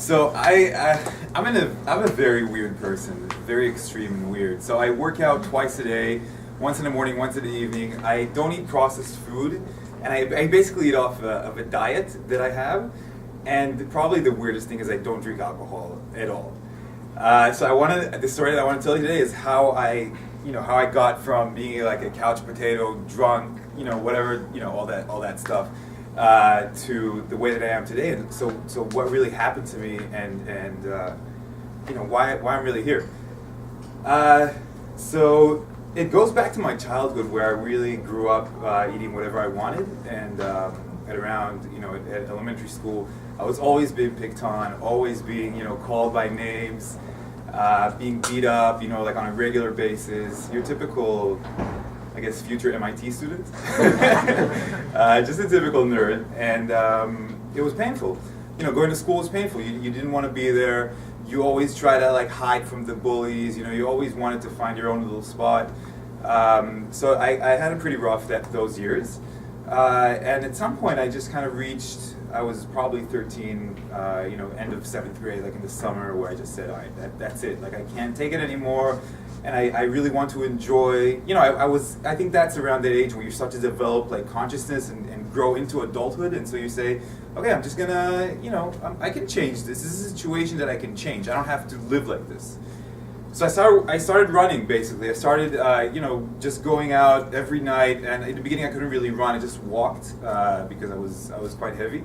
So I'm a very weird person, very extreme and weird. So I work out twice a day, once in the morning, once in the evening. I don't eat processed food, and I basically eat off of a diet that I have. And probably the weirdest thing is I don't drink alcohol at all. So the story that I want to tell you today is how I got from being like a couch potato, drunk, whatever, all that stuff, to the way that I am today. And so what really happened to me, and why I'm really here. So it goes back to my childhood where I really grew up eating whatever I wanted, and at around at elementary school, I was always being picked on, always being called by names, being beat up, like on a regular basis. Your typical, I guess, future MIT student. Just a typical nerd, and it was painful. Going to school was painful. You didn't want to be there. You always try to hide from the bullies. You always wanted to find your own little spot. So I had it pretty rough those years. And at some point I just kind of reached, I was probably 13, end of 7th grade, like in the summer, where I just said, all right, that's it. I can't take it anymore. And I really want to enjoy, I think that's around that age where you start to develop consciousness and grow into adulthood. And so you say, okay, I'm just gonna, I can change this. This is a situation that I can change. I don't have to live like this. So I started running, basically. I started, just going out every night. And in the beginning, I couldn't really run. I just walked because I was quite heavy,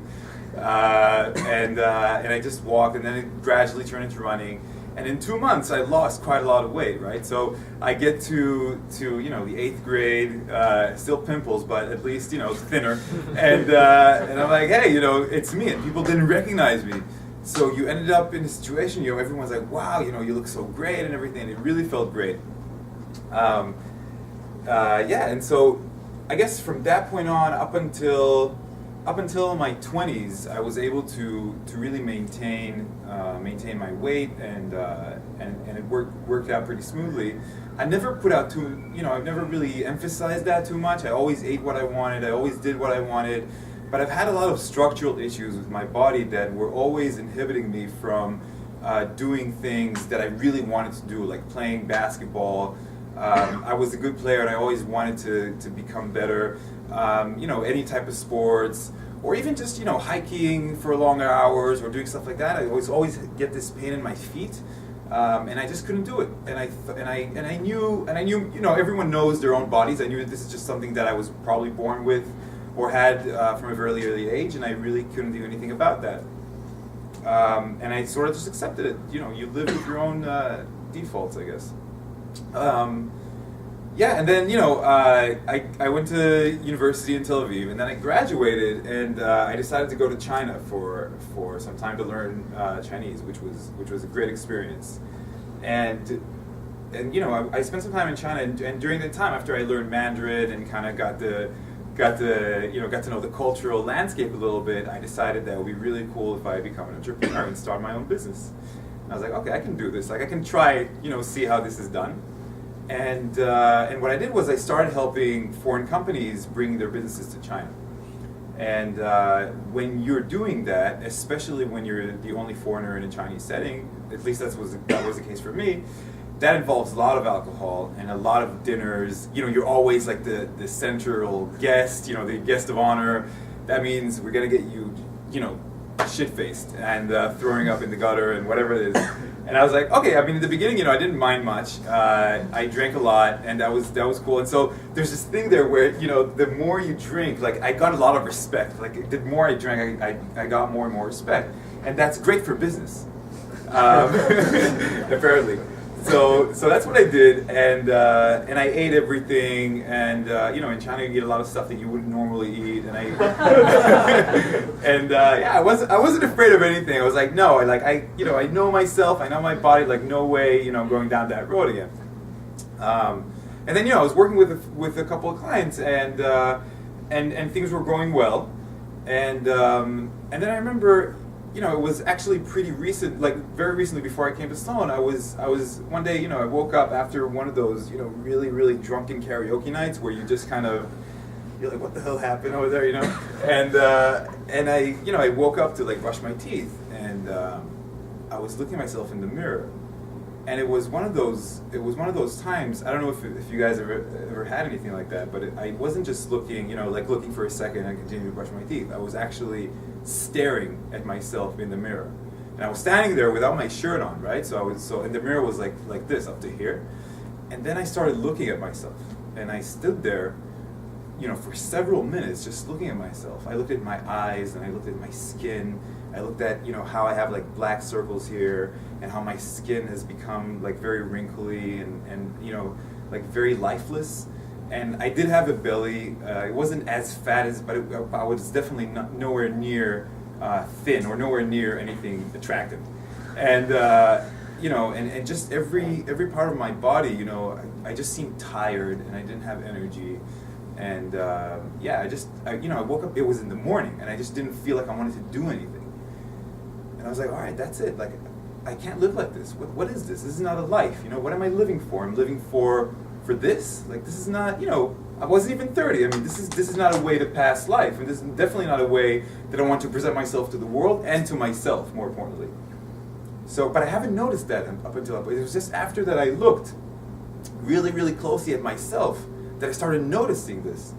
and I just walked. And then it gradually turned into running. And in 2 months, I lost quite a lot of weight, right? So I get to the 8th grade, still pimples, but at least thinner. And I'm like, hey, it's me. And people didn't recognize me. So you ended up in a situation, everyone's like, wow, you look so great and everything. And it really felt great. And so I guess from that point on, up until my 20s, I was able to really maintain my weight, and it worked out pretty smoothly. I never put out I've never really emphasized that too much. I always ate what I wanted. I always did what I wanted. But I've had a lot of structural issues with my body that were always inhibiting me from doing things that I really wanted to do, like playing basketball. I was a good player and I always wanted to become better. Any type of sports, or even just hiking for longer hours or doing stuff like that. I always get this pain in my feet, and I just couldn't do it. And I knew everyone knows their own bodies. I knew that this is just something that I was probably born with or had from a very early age, and I really couldn't do anything about that. And I sort of just accepted it. You live with your own defaults, I guess. And then I went to university in Tel Aviv, and then I graduated, and I decided to go to China for some time to learn Chinese, which was a great experience. And I spent some time in China, and during the time after I learned Mandarin and kind of got to know the cultural landscape a little bit, I decided that it would be really cool if I become an entrepreneur and start my own business. And I was like, okay, I can do this. I can try, see how this is done. And what I did was I started helping foreign companies bring their businesses to China. And when you're doing that, especially when you're the only foreigner in a Chinese setting, at least that was the case for me, that involves a lot of alcohol and a lot of dinners. You're always like the central guest, the guest of honor. That means we're gonna get you, shit-faced and throwing up in the gutter and whatever it is. And I was like, okay. In the beginning, I didn't mind much. I drank a lot, and that was cool. And so there's this thing there where the more you drink, I got a lot of respect. The more I drank, I got more and more respect, and that's great for business, apparently. So that's what I did, and I ate everything, and in China you eat a lot of stuff that you wouldn't normally eat, and I wasn't afraid of anything. I was like, no, I know myself, I know my body, no way, I'm going down that road again. And then I was working with a couple of clients, and things were going well, and then I remember. It was actually pretty recent, very recently before I came to Sloan. I was one day, I woke up after one of those, really, really drunken karaoke nights where you just kind of, you're like, what the hell happened over there, And I woke up to brush my teeth, and I was looking at myself in the mirror, and it was one of those times. I don't know if you guys ever had anything like that, but I wasn't just looking, like looking for a second and continuing to brush my teeth. I was actually staring at myself in the mirror, and I was standing there without my shirt on, right? And the mirror was like this up to here, and then I started looking at myself, and I stood there, for several minutes just looking at myself. I looked at my eyes, and I looked at my skin. I looked at, how I have like black circles here, and how my skin has become like very wrinkly and like very lifeless. And I did have a belly. It wasn't as fat but I was definitely nowhere near thin or nowhere near anything attractive. And and just every part of my body, I just seemed tired, and I didn't have energy. And I woke up, it was in the morning, and I just didn't feel like I wanted to do anything. And I was like, all right, that's it. Like, I can't live like this. What is this? This is not a life. What am I living for? I'm living for this? Like, this is not, I wasn't even 30. I mean, this is not a way to pass life. And this is definitely not a way that I want to present myself to the world and to myself, more importantly. So, but I haven't noticed that up until that point. It was just after that I looked really, really closely at myself that I started noticing this.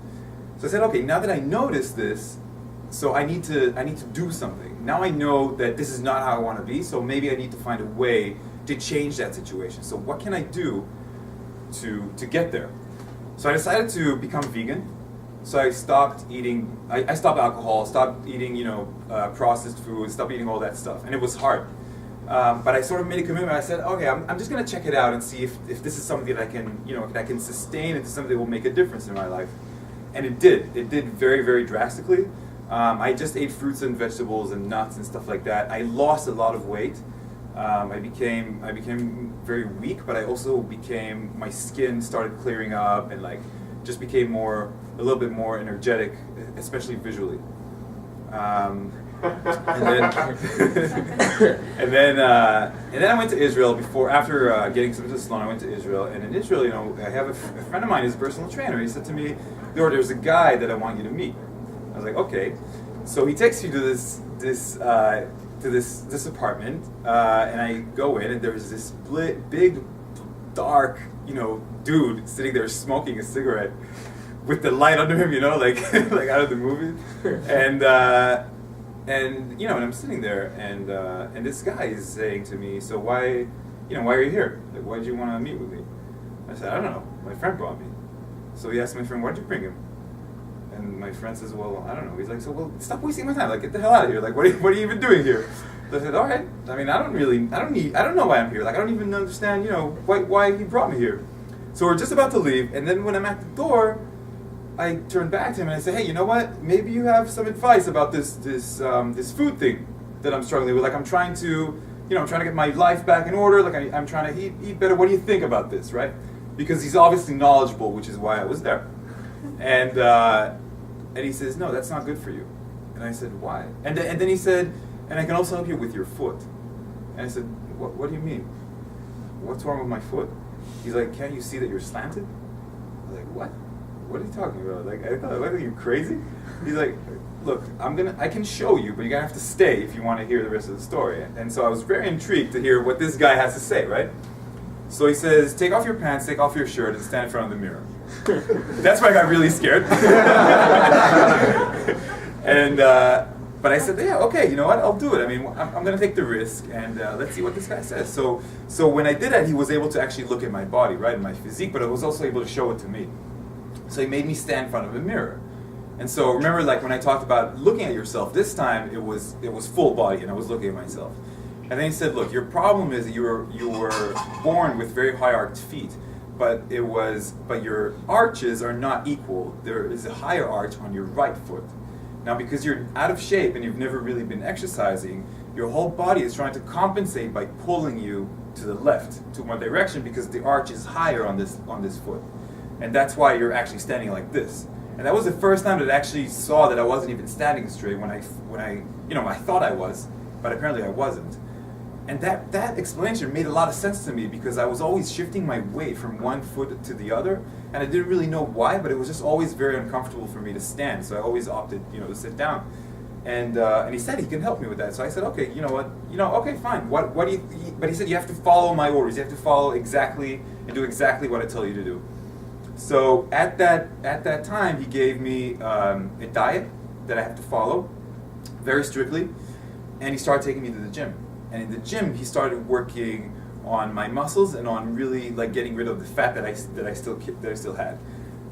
So I said, okay, now that I notice this, so I need to do something. Now I know that this is not how I want to be, so maybe I need to find a way to change that situation. So what can I do to get there? So I decided to become vegan. So I stopped eating, I stopped alcohol, stopped eating, processed food, stopped eating all that stuff. And it was hard. But I sort of made a commitment. I said, okay, I'm just going to check it out and see if this is something that I can, that I can sustain, into something that will make a difference in my life. And it did. It did very, very drastically. I just ate fruits and vegetables and nuts and stuff like that. I lost a lot of weight. I became very weak, but I also my skin started clearing up, and just became a little bit more energetic, especially visually. And then I went to Israel after getting some of the salon. I went to Israel, and in Israel, I have a friend of mine who's a personal trainer. He said to me, "Lior, there's a guy that I want you to meet." I was like, "Okay." So he takes you to this apartment, and I go in, and there's this big, dark, dude sitting there smoking a cigarette with the light under him, like like out of the movie, and I'm sitting there, and this guy is saying to me, "So why are you here? Like, why did you want to meet with me?" I said, "I don't know. My friend brought me." So he asked my friend, "Why did you bring him?" And my friend says, "Well, I don't know." He's like, "So, well, stop wasting my time. Like, get the hell out of here. Like, what are you even doing here?" So I said, "All right. I mean, I don't know why I'm here. Like, I don't even understand, why he brought me here." So we're just about to leave, and then when I'm at the door, I turn back to him and I say, "Hey, you know what? Maybe you have some advice about this food thing that I'm struggling with. Like, I'm trying to get my life back in order. Like, I'm trying to eat better. What do you think about this, right?" Because he's obviously knowledgeable, which is why I was there. And he says, "No, that's not good for you." And I said, "Why?" And then he said, "And I can also help you with your foot." And I said, What do you mean? What's wrong with my foot?" He's like, "Can't you see that you're slanted?" I was like, "What? What are you talking about?" Like, I thought, "What, are you crazy?" He's like, "Look, I can show you, but you're gonna have to stay if you want to hear the rest of the story." And so I was very intrigued to hear what this guy has to say, right? So he says, "Take off your pants, take off your shirt, and stand in front of the mirror." That's why I got really scared. But I said, "Yeah, okay, you know what? I'll do it. I mean, I'm going to take the risk, and let's see what this guy says." So when I did that, he was able to actually look at my body, right, and my physique, but I was also able to show it to me. So he made me stand in front of a mirror. And so remember, like when I talked about looking at yourself, this time it was full body, and I was looking at myself. And then he said, "Look, your problem is that you were born with very high arched feet, but your arches are not equal. There is a higher arch on your right foot. Now, because you're out of shape and you've never really been exercising, your whole body is trying to compensate by pulling you to the left, to one direction, because the arch is higher on this foot. And that's why you're actually standing like this." And that was the first time that I actually saw that I wasn't even standing straight when I thought I was, but apparently I wasn't. And that explanation made a lot of sense to me, because I was always shifting my weight from one foot to the other, and I didn't really know why, but it was just always very uncomfortable for me to stand, so I always opted, to sit down. And he said he can help me with that. So I said, okay, you know what? Okay, fine. What do you? But he said you have to follow my orders. You have to follow exactly and do exactly what I tell you to do. So at that time, he gave me a diet that I have to follow very strictly, and he started taking me to the gym. And in the gym, he started working on my muscles and on really like getting rid of the fat that I still had.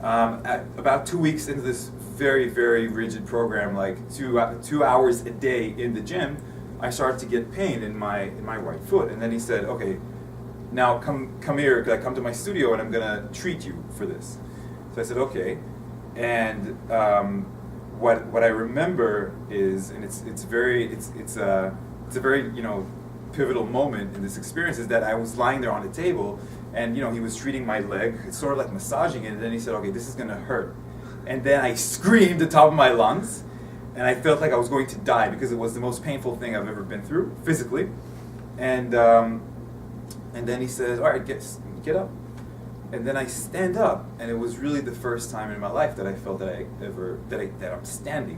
At about 2 weeks into this very, very rigid program, like 2 hours a day in the gym, I started to get pain in my right foot. And then he said, okay, now come here, come to my studio, and I'm gonna treat you for this. So I said, okay. And what I remember is, and it's a very pivotal moment in this experience, is that I was lying there on the table, and he was treating my leg, sort of like massaging it, and then he said, okay, this is gonna hurt. And then I screamed at the top of my lungs, and I felt like I was going to die because it was the most painful thing I've ever been through, physically. And then he says, all right, get up. And then I stand up, and it was really the first time in my life that I felt that I'm standing,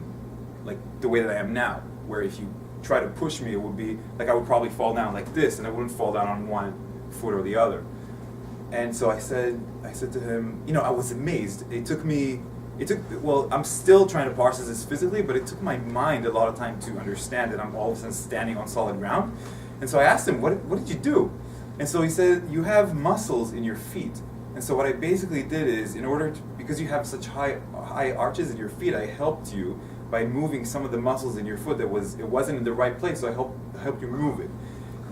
like the way that I am now, where if you try to push me, it would be like I would probably fall down like this, and I wouldn't fall down on one foot or the other. And so I said to him, I was amazed. Well, I'm still trying to parse this physically, but it took my mind a lot of time to understand that I'm all of a sudden standing on solid ground. And so I asked him, what did you do? And so he said, you have muscles in your feet. And so what I basically did is, because you have such high arches in your feet, I helped you by moving some of the muscles in your foot it wasn't in the right place, so I helped you move it.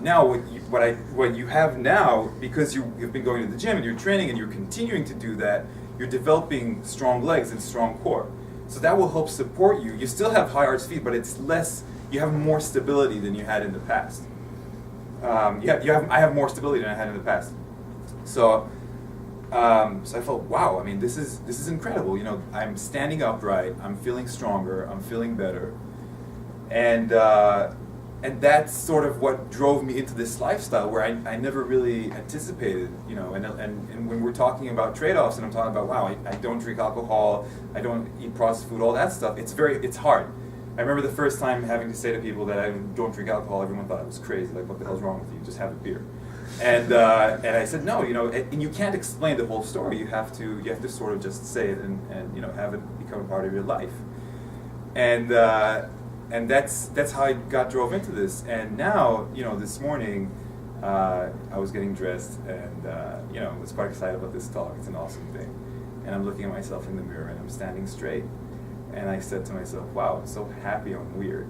Now, what you have now, because you've been going to the gym and you're training and you're continuing to do that, you're developing strong legs and strong core. So that will help support you. You still have high arched feet, but it's less. You have more stability than you had in the past. I have more stability than I had in the past. So I felt, wow. I mean, this is incredible. I'm standing upright. I'm feeling stronger. I'm feeling better, and that's sort of what drove me into this lifestyle where I never really anticipated. And when we're talking about trade-offs, and I'm talking about, wow, I don't drink alcohol, I don't eat processed food, all that stuff. It's hard. I remember the first time having to say to people that I don't drink alcohol. Everyone thought I was crazy. Like, what the hell's wrong with you? Just have a beer. And I said no, and you can't explain the whole story. You have to sort of just say it and have it become a part of your life. And that's how I got drove into this. And now, this morning, I was getting dressed and was quite excited about this talk. It's an awesome thing. And I'm looking at myself in the mirror and I'm standing straight. And I said to myself, wow, I'm so happy I'm weird.